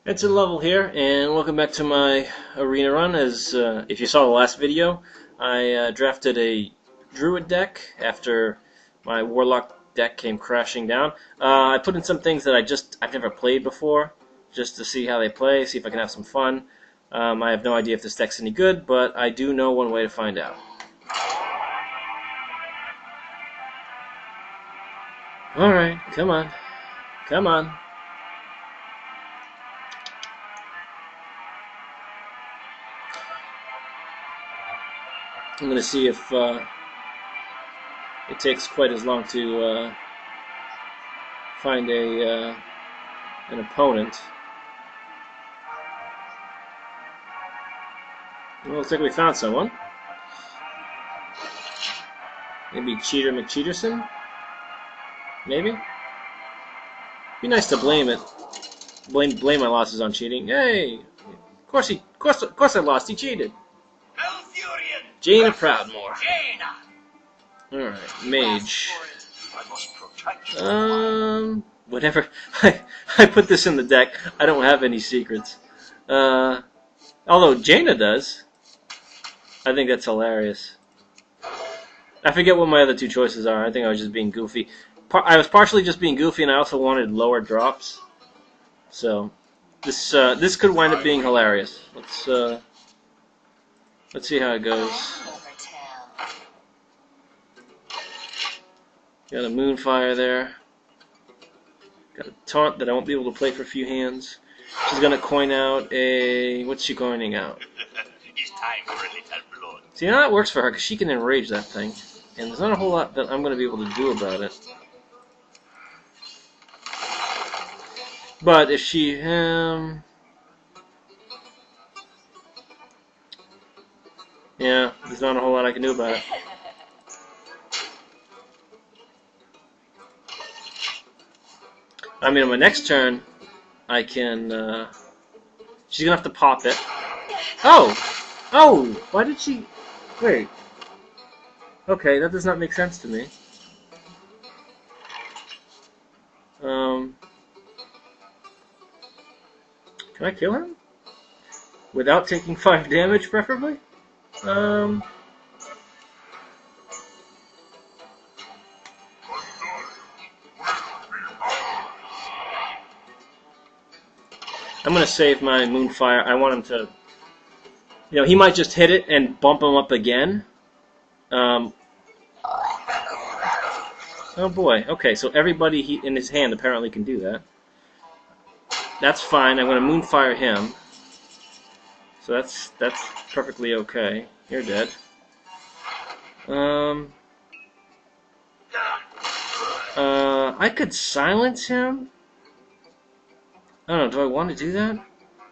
It's a level here, and welcome back to my arena run. As if you saw the last video, I drafted a Druid deck after my Warlock deck came crashing down. I put in some things that I've never played before, just to see how they play, see if I can have some fun. I have no idea if this deck's any good, but I do know one way to find out. Alright, come on. Come on. I'm going to see if it takes quite as long to find an opponent. Well, looks like we found someone. Maybe Cheater McCheaterson? Maybe? Be nice to blame it. Blame my losses on cheating. Hey! Of course I lost. He cheated. Jaina Proudmore. Alright, Mage. Whatever. I put this in the deck. I don't have any secrets. Although Jaina does. I think that's hilarious. I forget what my other two choices are. I think I was just being goofy. I was partially just being goofy, and I also wanted lower drops. So, this could wind up being hilarious. Let's see how it goes. Got a Moonfire there. Got a Taunt that I won't be able to play for a few hands. She's gonna coin out a... What's she coining out? See, now that works for her, because she can enrage that thing. And there's not a whole lot that I'm gonna be able to do about it. But if she... yeah, there's not a whole lot I can do about it. I mean, on my next turn, I can, she's gonna have to pop it. Oh! Oh! Why did she... Wait. Okay, that does not make sense to me. Can I kill him? Without taking 5 damage, preferably? I'm gonna save my Moonfire. I want him to... You know, he might just hit it and bump him up again. Oh boy. Okay, so everybody in his hand apparently can do that. That's fine. I'm gonna Moonfire him. So that's perfectly okay. You're dead. I could silence him. I don't know, do I want to do that?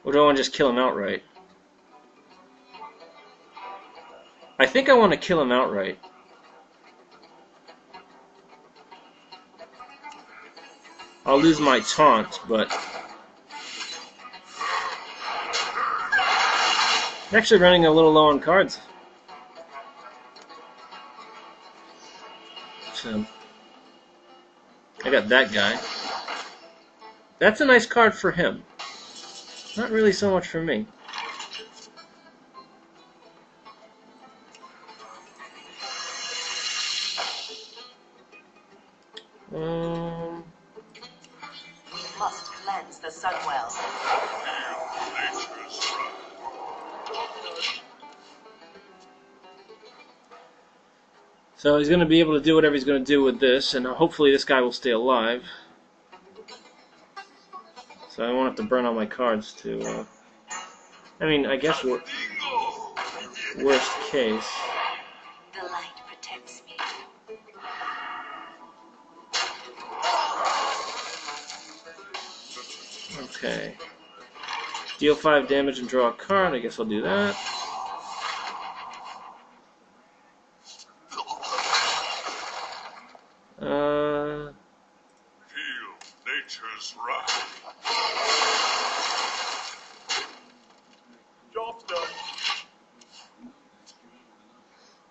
Or do I want to just kill him outright? I think I want to kill him outright. I'll lose my taunt, but... I'm actually running a little low on cards. So, I got that guy. That's a nice card for him. Not really so much for me. You must cleanse the Sunwell. So he's going to be able to do whatever he's going to do with this, and hopefully this guy will stay alive. So I won't have to burn all my cards to... I mean, I guess worst case. The light protects me. Okay. Deal 5 damage and draw a card. I guess I'll do that. Feel nature's wrath. Job's done.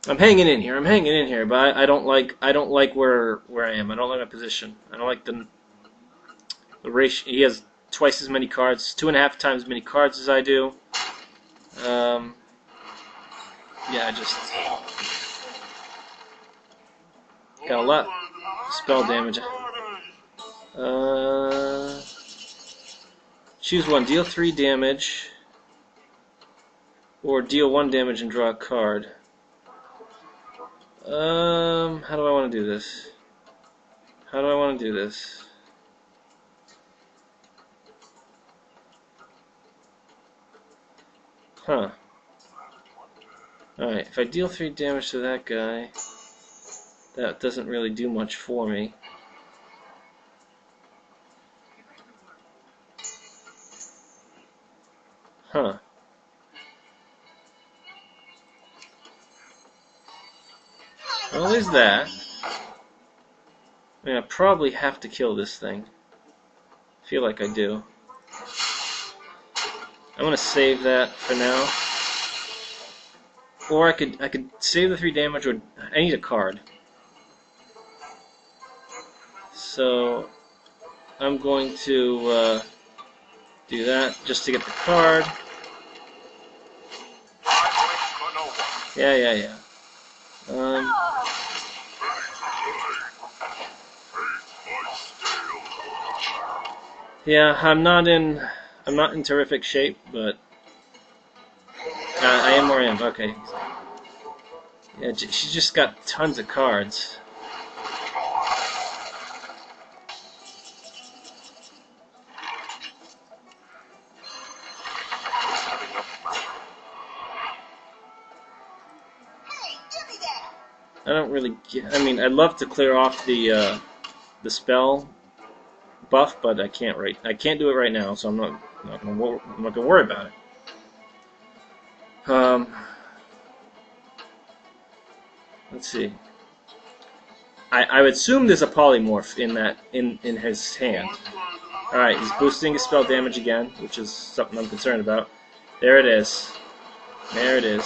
I'm hanging in here, but I don't like where I am. I don't like my position. I don't like the ratio. twice as many cards, 2.5 times as many cards as I do. Yeah, I just got a lot of spell damage. Choose one, deal 3 damage, or deal 1 damage and draw a card. How do I want to do this? How do I want to do this? Huh. Alright, if I deal 3 damage to that guy, that doesn't really do much for me. Huh. Well, there's that. I mean, I probably have to kill this thing. I feel like I do. I'm gonna save that for now. Or I could save the 3 damage, or I need a card. So I'm going to do that just to get the card. Yeah. Yeah, I'm not in terrific shape, but I am where I am. Okay. Yeah, she's just got tons of cards. I don't really get. I mean, I'd love to clear off the spell buff, but I can't. I can't do it right now, so I'm not gonna worry about it. Let's see. I would assume there's a polymorph in his hand. All right, he's boosting his spell damage again, which is something I'm concerned about. There it is. There it is.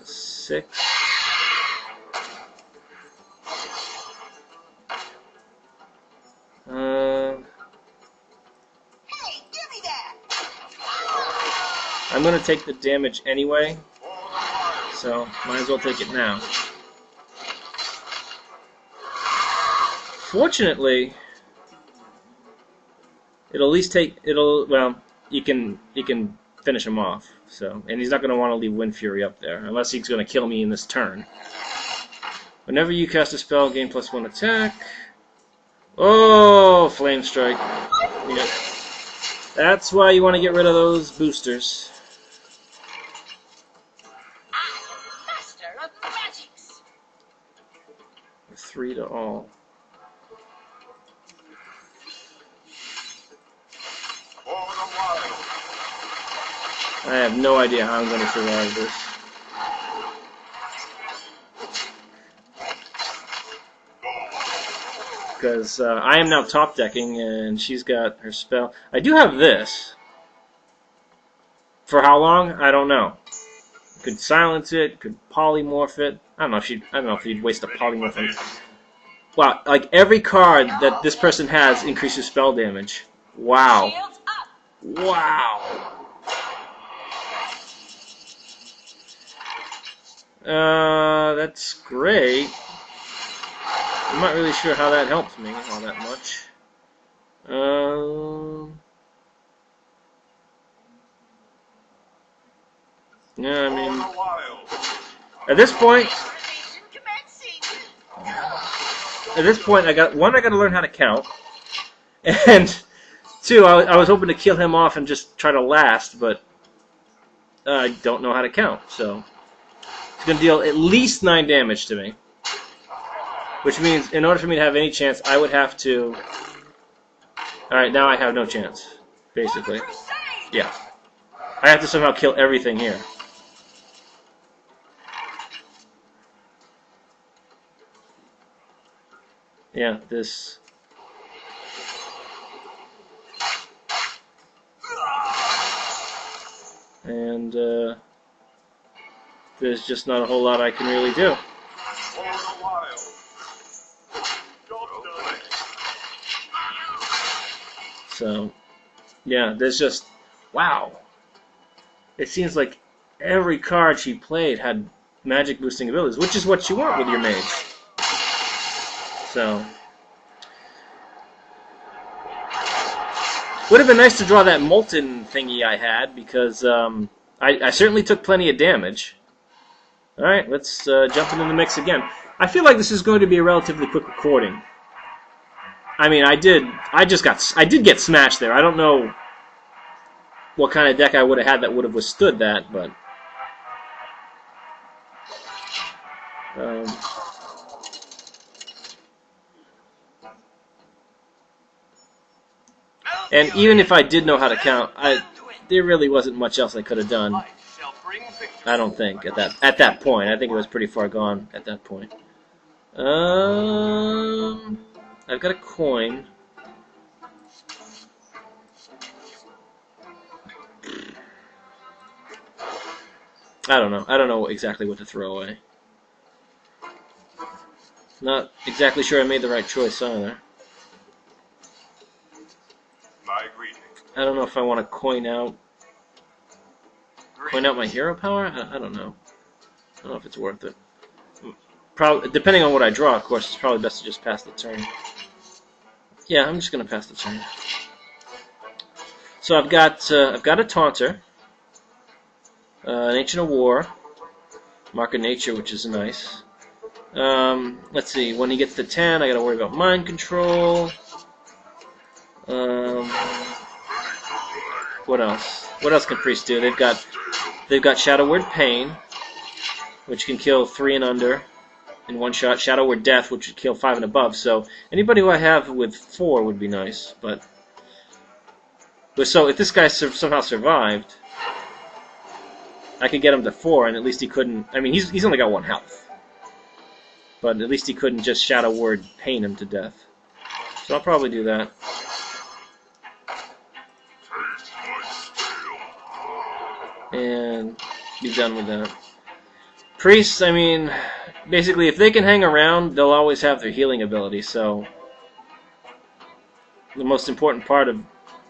Six. I'm gonna take the damage anyway, so might as well take it now. Fortunately, it'll at least take well, you can finish him off. So, and he's not gonna want to leave Wind Fury up there unless he's gonna kill me in this turn. Whenever you cast a spell, gain +1 attack. Oh, Flame Strike. Yeah. That's why you want to get rid of those boosters. Master of magics. 3 to all. I have no idea how I'm going to survive this. Because I am now top decking, and she's got her spell. I do have this. For how long? I don't know. Could silence it. Could polymorph it. I don't know if you'd waste a polymorph on it. Wow! Like every card that this person has increases spell damage. Wow! Wow! That's great. I'm not really sure how that helps me all that much. Yeah, I mean, at this point, I got to learn how to count, and 2, I was hoping to kill him off and just try to last, but I don't know how to count, so it's gonna deal at least 9 damage to me. Which means, in order for me to have any chance, I would have to... Alright, now I have no chance, basically. Yeah. I have to somehow kill everything here. Yeah, this... And, there's just not a whole lot I can really do. For the wild. Job done. So, yeah, there's just, wow. It seems like every card she played had magic boosting abilities, which is what you want with your mage. So, would have been nice to draw that molten thingy I had, because I certainly took plenty of damage. Alright, let's jump into the mix again. I feel like this is going to be a relatively quick recording. I mean, I did get smashed there. I don't know what kind of deck I would have had that would have withstood that, but and even if I did know how to count, there really wasn't much else I could have done. I don't think at that point. I think it was pretty far gone at that point. I've got a coin. I don't know. I don't know exactly what to throw away. Not exactly sure I made the right choice either. My greeting. I don't know if I want to coin out my hero power. I don't know. I don't know if it's worth it. Probably, depending on what I draw, of course, it's probably best to just pass the turn. Yeah, I'm just gonna pass the turn. So I've got a Taunter, an Ancient of War, Mark of Nature, which is nice. Let's see. When he gets to 10, I gotta worry about mind control. What else? What else can priests do? They've got Shadow Word Pain, which can kill 3 and under in one shot. Shadow Word Death, which would kill 5 and above. So anybody who I have with 4 would be nice. But so if this guy somehow survived, I could get him to 4, and at least he couldn't. I mean, he's only got 1 health, but at least he couldn't just Shadow Word Pain him to death. So I'll probably do that. And be done with that. Priests, I mean, basically, if they can hang around, they'll always have their healing ability, so the most important part of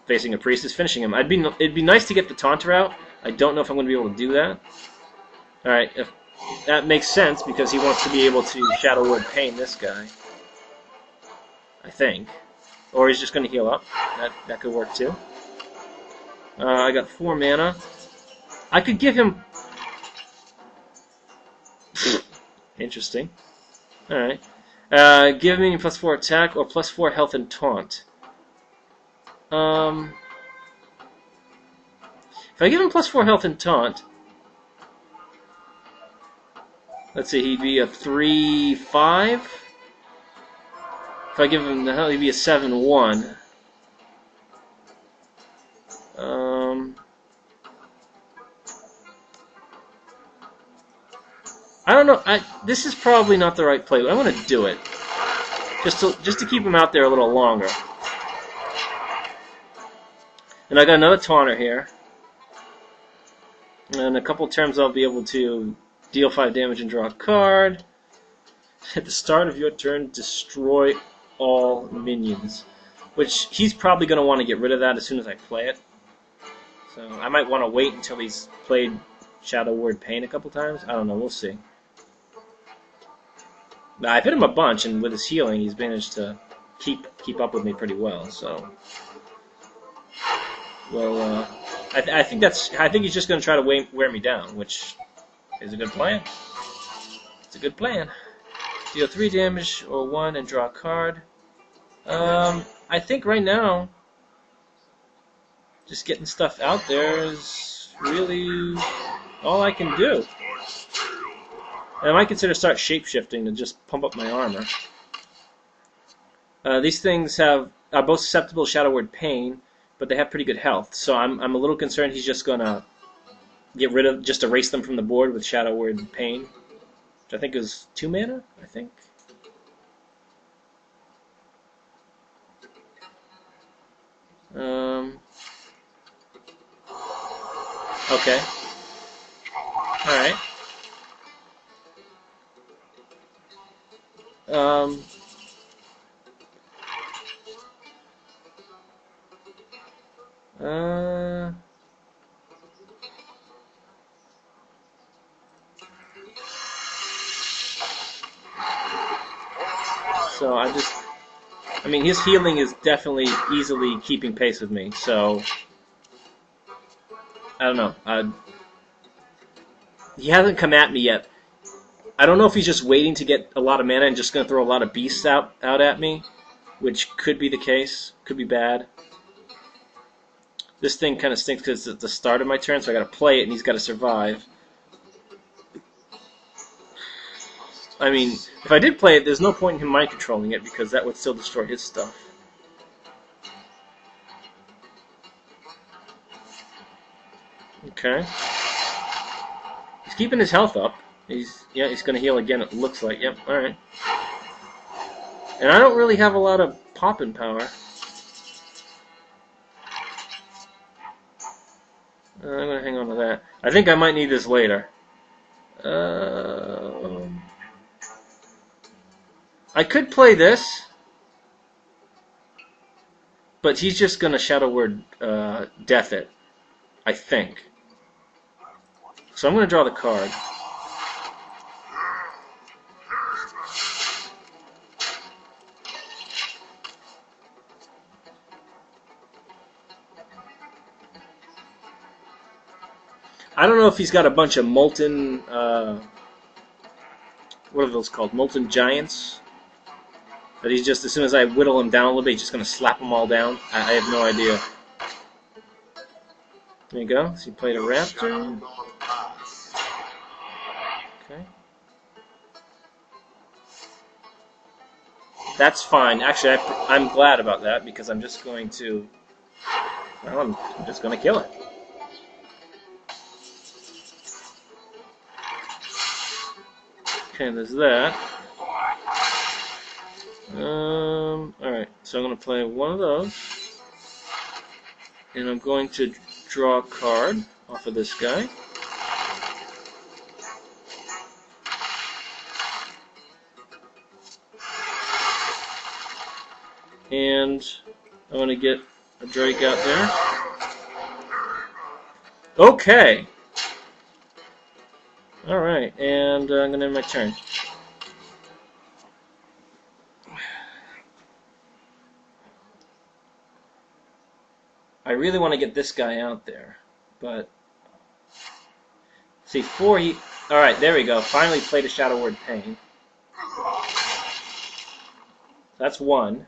facing a priest is finishing him. It'd be nice to get the Taunter out. I don't know if I'm going to be able to do that. Alright, if that makes sense, because he wants to be able to Shadow Word Pain this guy. I think. Or he's just going to heal up. That could work too. I got 4 mana. I could give him... Interesting. Alright. Give me +4 attack or +4 health and taunt. If I give him +4 health and taunt... Let's see, he'd be a 3/5. If I give him the health, he'd be a 7/1. I don't know. This is probably not the right play, but I'm going to do it. Just to keep him out there a little longer. And I got another Taunter here. And in a couple turns I'll be able to deal 5 damage and draw a card. At the start of your turn, destroy all minions. Which he's probably going to want to get rid of that as soon as I play it. So I might want to wait until he's played Shadow Word Pain a couple times. I don't know, we'll see. Now, I've hit him a bunch, and with his healing, he's managed to keep up with me pretty well. So, well, I think he's just going to try to wear me down, which is a good plan. It's a good plan. Deal 3 damage or 1 and draw a card. I think right now, just getting stuff out there is really all I can do. And I might consider start shapeshifting to just pump up my armor. These things are both susceptible to Shadow Word Pain, but they have pretty good health. So I'm a little concerned he's just gonna just erase them from the board with Shadow Word Pain, which I think is 2 mana. I think. Okay. All right. Um, uh, so I mean, his healing is definitely easily keeping pace with me, so I don't know. He hasn't come at me yet. I don't know if he's just waiting to get a lot of mana and just going to throw a lot of beasts out at me, which could be the case. Could be bad. This thing kind of stinks because it's at the start of my turn, so I got to play it and he's got to survive. I mean, if I did play it, there's no point in him mind controlling it because that would still destroy his stuff. Okay. He's keeping his health up. He's going to heal again, it looks like. Yep, alright. And I don't really have a lot of popping power. I'm going to hang on to that. I think I might need this later. I could play this, but he's just going to Shadow Word Death it, I think. So I'm going to draw the card. I don't know if he's got a bunch of molten, what are those called? Molten Giants? That he's just, as soon as I whittle him down a little bit, he's just going to slap them all down. I have no idea. There you go. So he played a Raptor. Okay. That's fine. Actually, I'm glad about that because I'm just going to, well, I'm just going to kill it. Okay, there's that. Alright, so I'm going to play one of those. And I'm going to draw a card off of this guy. And I'm going to get a Drake out there. Okay! Alright, and I'm going to end my turn. I really want to get this guy out there, but see, alright, there we go. Finally played a Shadow Word Pain. That's one.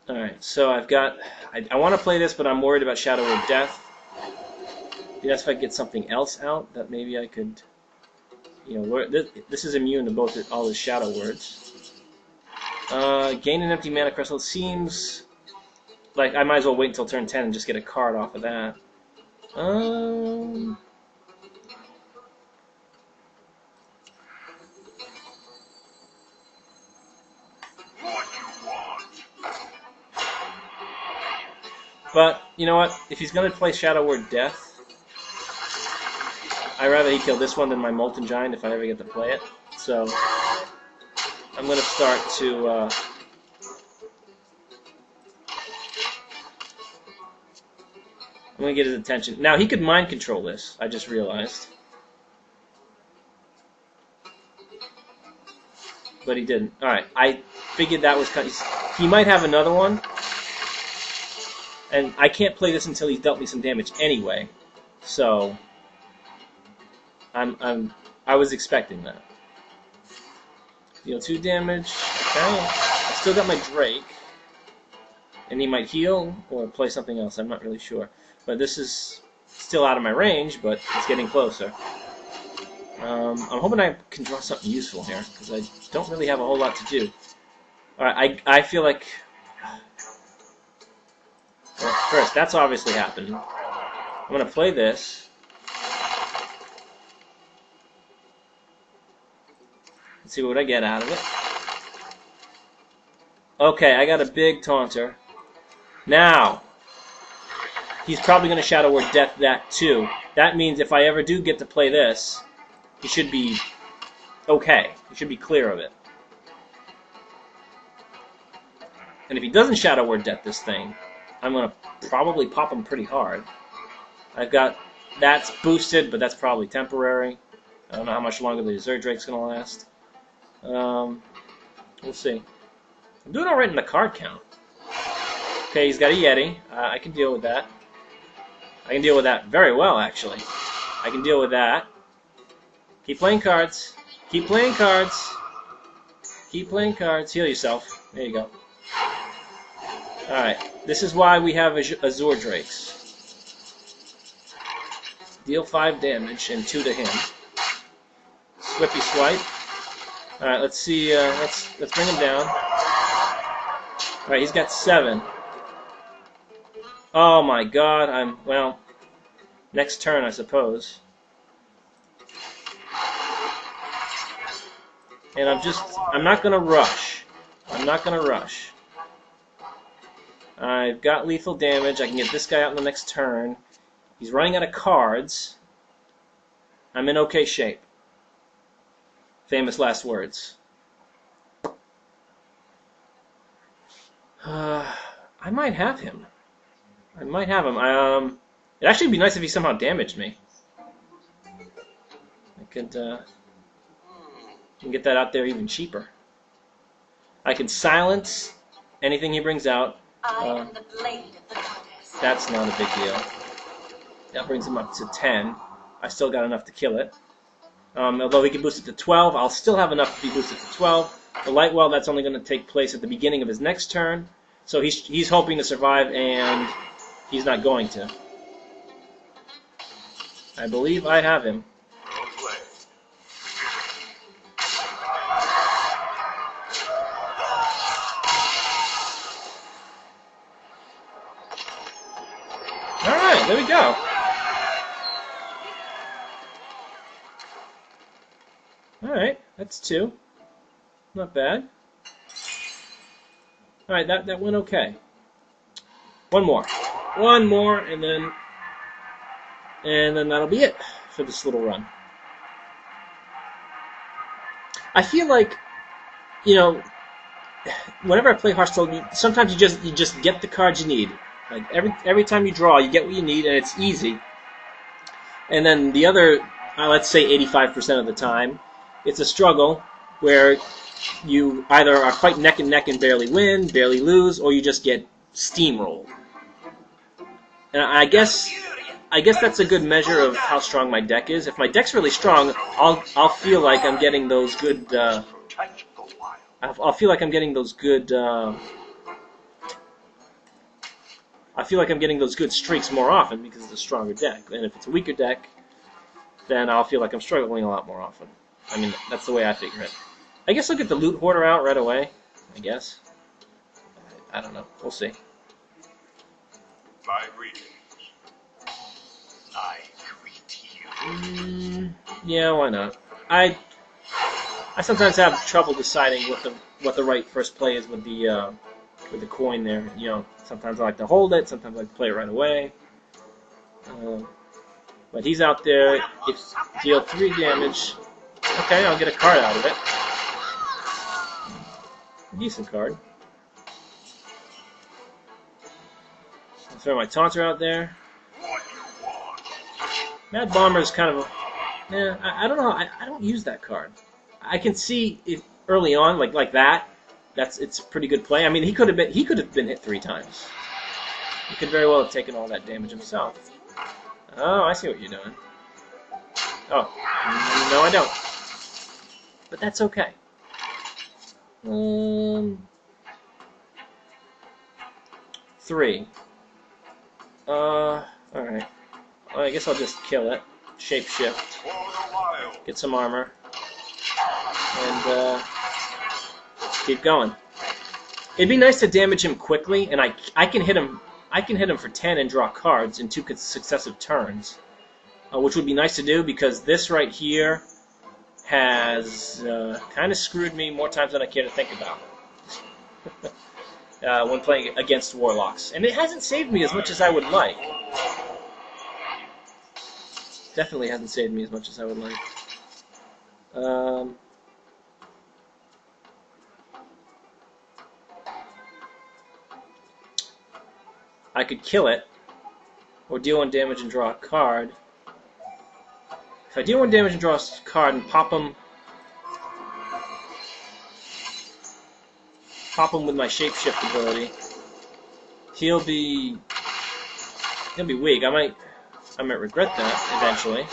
Alright, so I've got, I want to play this, but I'm worried about Shadow Word Death. Yes, if I get something else out, that maybe I could, you know, this is immune to both all the Shadow Words. Gain an empty mana crystal. Seems like I might as well wait until turn 10 and just get a card off of that. But, you know what? If he's going to play Shadow Word Death, I'd rather he kill this one than my Molten Giant if I ever get to play it. So, I'm going to start to... I'm going to get his attention. Now, he could mind control this, I just realized. But he didn't. Alright, I figured that was kind of... He might have another one. And I can't play this until he's dealt me some damage anyway. So... I was expecting that. Deal 2 damage. Okay. I still got my Drake. And he might heal or play something else. I'm not really sure. But this is still out of my range, but it's getting closer. I'm hoping I can draw something useful here, because I don't really have a whole lot to do. Alright, I feel like... Well, first, that's obviously happening. I'm going to play this. Let's see what I get out of it. Okay, I got a big taunter. Now, he's probably going to Shadow Word Death that too. that means if I ever do get to play this, he should be okay. He should be clear of it. And if he doesn't Shadow Word Death this thing, I'm going to probably pop him pretty hard. I've got that's boosted, but that's probably temporary. I don't know how much longer the Azure Drake's going to last. We'll see. I'm doing alright in the card count. Okay, he's got a Yeti. I can deal with that. I can deal with that very well, actually. I can deal with that. Keep playing cards. Keep playing cards. Keep playing cards. Heal yourself. There you go. Alright, this is why we have Azure Drakes. Deal 5 damage and 2 to him. Swippy swipe. Alright, let's see, let's bring him down. Alright, he's got 7. Oh my god, well, next turn I suppose. And I'm not gonna rush. I'm not gonna rush. I've got lethal damage. I can get this guy out in the next turn. He's running out of cards. I'm in okay shape. Famous last words. I might have him. I might have him. It'd actually be nice if he somehow damaged me. I could get that out there even cheaper. I can silence anything he brings out. I am the blade of the goddess. That's not a big deal. That brings him up to 10. I still got enough to kill it. Although he can boost it to 12, I'll still have enough to be boosted to 12. The Lightwell, that's only going to take place at the beginning of his next turn. So he's hoping to survive, and he's not going to. I believe I have him. Alright, there we go. Alright, that's 2. Not bad. Alright, that went okay. One more. One more, and then that'll be it for this little run. I feel like, you know, whenever I play Hearthstone, sometimes you just get the cards you need. Like every time you draw, you get what you need, and it's easy. And then the other, let's say 85% of the time, it's a struggle where you either are fighting neck and neck and barely win, barely lose, or you just get steamrolled. And I guess that's a good measure of how strong my deck is. If my deck's really strong, I'll feel like I'm getting those good. I'll feel like I'm getting those good. I feel like I'm getting those good streaks more often because it's a stronger deck. And if it's a weaker deck, then I'll feel like I'm struggling a lot more often. I mean, that's the way I figure it. I guess I'll get the Loot Hoarder out right away, I guess. I don't know. We'll see. My greetings. I greet you. Yeah, why not? I sometimes have trouble deciding what the right first play is with the coin there. You know, sometimes I like to hold it, sometimes I like to play it right away. But he's out there. Deal 3 damage. Okay, I'll get a card out of it. Decent card. I'll throw my Taunter out there. Mad Bomber is kind of a... Yeah, I don't know. I don't use that card. I can see it early on, like that. It's a pretty good play. I mean, he could have been hit 3 times. He could very well have taken all that damage himself. Oh, I see what you're doing. Oh, no, I don't. But that's okay. Three. Alright. Well, I guess I'll just kill it. Shapeshift. Get some armor. And, keep going. It'd be nice to damage him quickly, and I can hit him for 10 and draw cards in 2 successive turns. Which would be nice to do, because this right here has kind of screwed me more times than I care to think about when playing against Warlocks. And it hasn't saved me as much as I would like. Definitely hasn't saved me as much as I would like. I could kill it, or deal 1 damage and draw a card. If I deal 1 damage and draw a card and pop him with my shapeshift ability, he'll be weak. I might regret that eventually,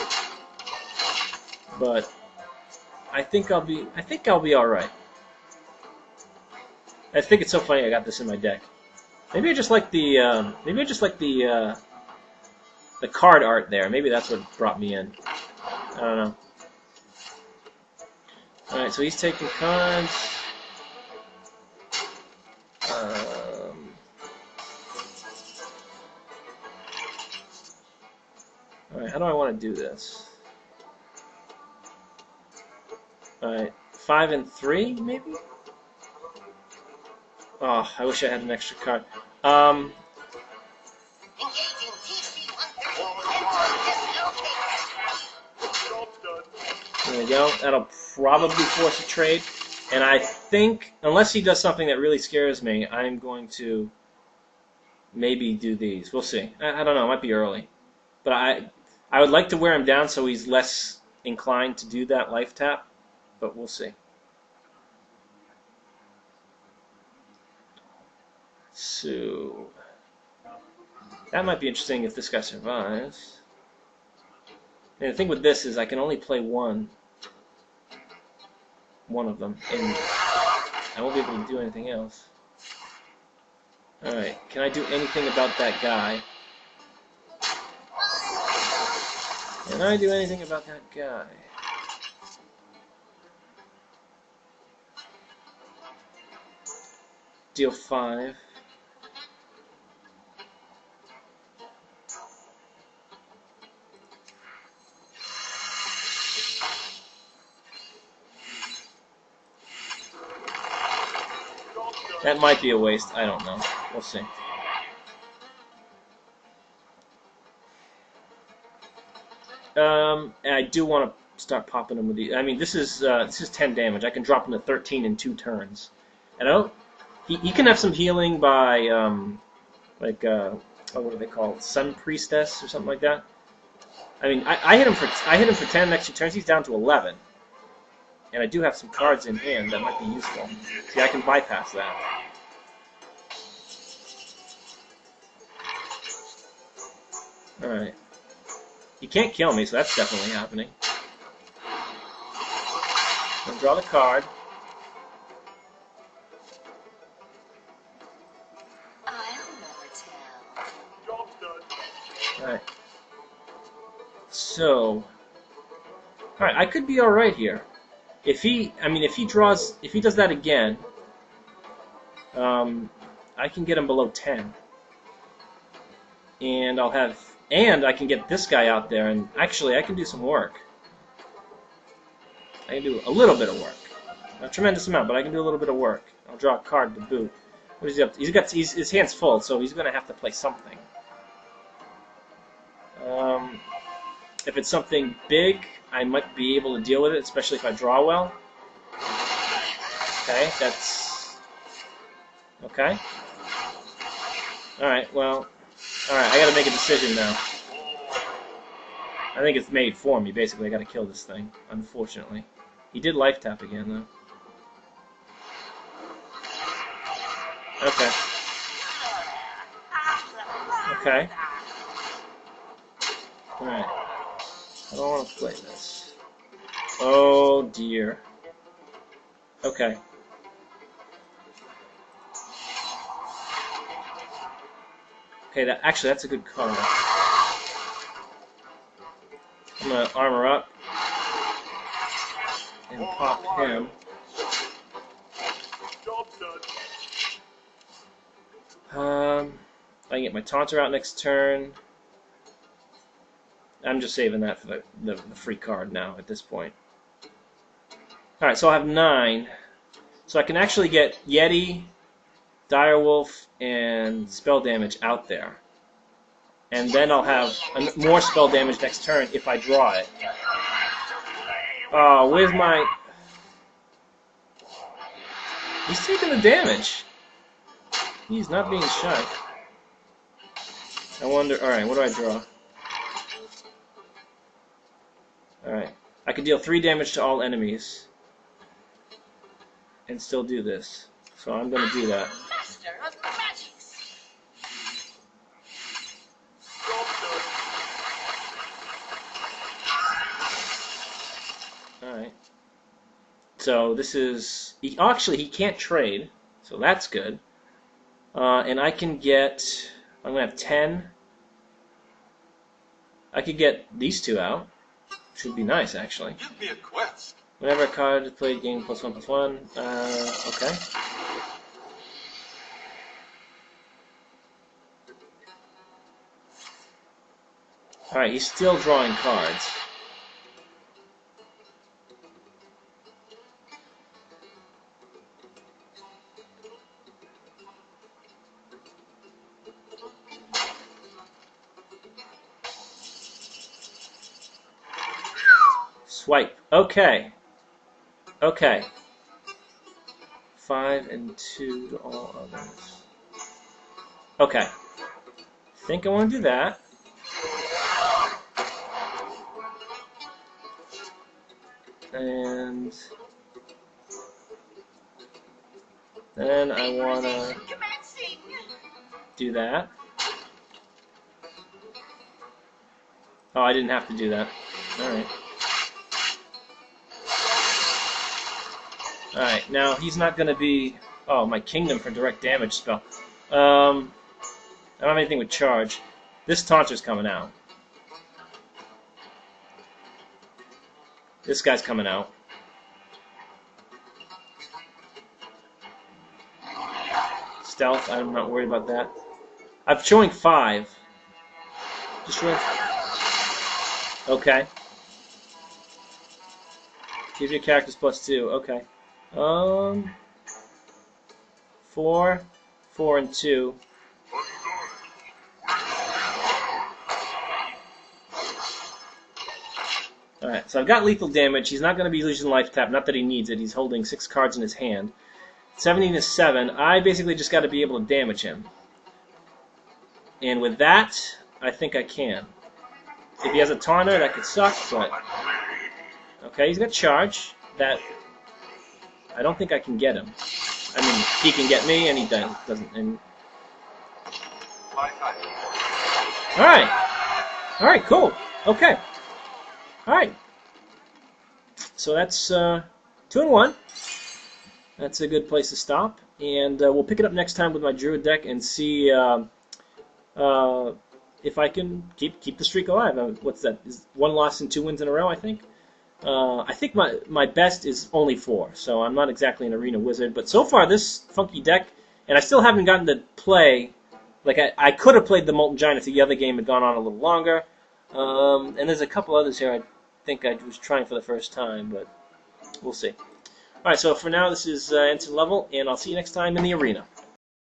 but I think I'll be all right. I think it's so funny I got this in my deck. Maybe I just like the the card art there. Maybe that's what brought me in. I don't know. All right, so he's taking cards. Alright, how do I want to do this? Alright, 5 and 3, maybe? Oh, I wish I had an extra card. There we go. That'll probably force a trade. And I think, unless he does something that really scares me, I'm going to maybe do these. We'll see. I don't know. It might be early. But I would like to wear him down so he's less inclined to do that life tap. But we'll see. So that might be interesting if this guy survives. And the thing with this is I can only play one of them, and I won't be able to do anything else. Alright, can I do anything about that guy? Can I do anything about that guy? Deal 5. That might be a waste. I don't know. We'll see. And I do want to start popping him with the. I mean, this is 10 damage. I can drop him to 13 in 2 turns. And I don't. He can have some healing by what do they call it? Sun Priestess or something like that. I mean, I hit him for 10 next 2 turns. He's down to 11. And I do have some cards in hand that might be useful. See, I can bypass that. Alright. He can't kill me, so that's definitely happening. I'll draw the card. Alright. So... Alright, I could be alright here. If he does that again, I can get him below 10. And I can get this guy out there, and actually I can do some work. I can do a little bit of work. Not a tremendous amount, but I can do a little bit of work. I'll draw a card to boot. What is he up to? His hand's full, so he's going to have to play something. If it's something big, I might be able to deal with it, especially if I draw well. Okay, that's... Okay. Alright, well... Alright, I gotta make a decision now. I think it's made for me, basically. I gotta kill this thing, unfortunately. He did life tap again, though. Okay. Okay. Alright. I don't want to play this. Oh, dear. Okay. Okay, that's a good card. I'm gonna armor up and pop him. I can get my Taunter out next turn. I'm just saving that for the free card now at this point. Alright, so I'll have 9. So I can actually get Yeti, Direwolf, and spell damage out there. and then I'll have more spell damage next turn if I draw it. Oh, where's my... He's taking the damage. He's not being shy. I wonder... Alright, what do I draw? Alright. I could deal 3 damage to all enemies. And still do this. So I'm going to do that. Master of magics. Alright. So this is... Actually, he can't trade. So that's good. And I can get... I'm going to have 10. I could get these 2 out. Should be nice, actually. Give me a quest. Whenever a card is played, gain +1/+1. Okay. Alright, he's still drawing cards. Swipe. Okay. Okay. 5 and 2 to all others. Okay. I think I want to do that. And then I want to do that. Oh, I didn't have to do that. Alright. Alright, now he's not going to be... Oh, my kingdom for direct damage spell. I don't have anything with charge. This Taunter's coming out. This guy's coming out. Stealth, I'm not worried about that. I'm showing 5. Just showing... Okay. Give your characters +2. Okay. 4, 4, and 2. Alright, so I've got lethal damage. He's not going to be losing life tap. Not that he needs it. He's holding 6 cards in his hand. 17 to 7. I basically just got to be able to damage him. And with that, I think I can. If he has a Taunter, that could suck, but... Okay, he's got charge. That... I don't think I can get him. I mean, he can get me, and he doesn't. And... Alright! Alright, cool. Okay. Alright. So that's 2 and 1. That's a good place to stop. And we'll pick it up next time with my Druid deck and see if I can keep the streak alive. What's that? Is 1 loss and 2 wins in a row, I think? I think my best is only 4, so I'm not exactly an arena wizard. But so far, this funky deck, and I still haven't gotten to play. Like I could have played the Molten Giant if the other game had gone on a little longer. And there's a couple others here I think I was trying for the first time, but we'll see. All right, so for now, this is Ensign Level, and I'll see you next time in the arena.